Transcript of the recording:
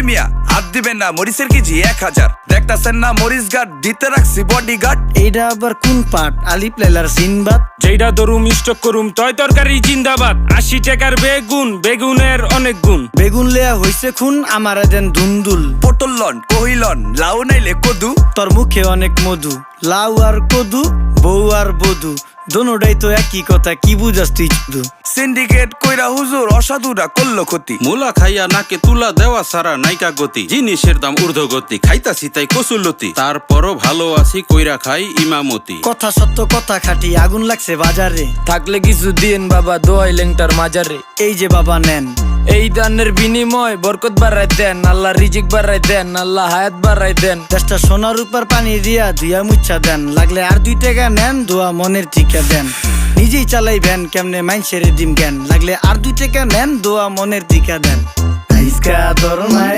মিয়া হাত দিবেন না, মরিচের কেজি 1000। দেখতাছেন না মরিচ গার্ড দিতে রাখছি বডি গার্ড। এইটা আবার কোন পাট? আলিপ লাইলার সিনবাদ। যেইটা ধরুম স্টক করুম তয় তরকারি জিন্দাবাদ। 80 টাকার বেগুন, বেগুনের অনেক গুণ। বেগুন লেয়া হইছে খুন, আমারে দেন দুন্দুল। পটল লন, কহিলন, লাউ নাইলে কদু। তোর মুখে অনেক মধু, লাউ আর কদু, বউ আর বধু, দোনোটাই তো একই কথা, কি বুঝাস তুই শুধু? সিন্ডিকেট কইরা হুজুর অসাধুরা করলো ক্ষতি। মুলা খাইয়া নাকে তুলা দেওয়া সারা নাইকা গতি। জিনিসের দাম ঊর্ধ্বগতি, খাইতাছি তাই কসুলতি। তারপরও ভালো আছি কইরা খাই ইমামতি। কথা সত্য কথা খাটি, আগুন লাগছে বাজারে। থাকলে কিছু দিয়েন বাবা, দোয়াই লেংটার মাজারে। এই যে বাবা নেন, এই দানের বিনিময় বরকত বাড়াই দেন, আল্লাহ রিজিক বাড়াই দেন, আল্লাহ হায়াত বাড়াই দেন। দেশটা সোনার উপর পানি দিয়া ধুইয়া মুচ্ছা দেন। লাগলে আর 2 টাকা নেন, দোয়া মনের ঠিকা দেন। নিজেই চালাই ভ্যান, কেমনে মাইনসেরে দিম জ্ঞান। লাগলে আর 2 টাকা নেন, দোয়া মনের ঠিকা দেন। আইসকা তোর নাই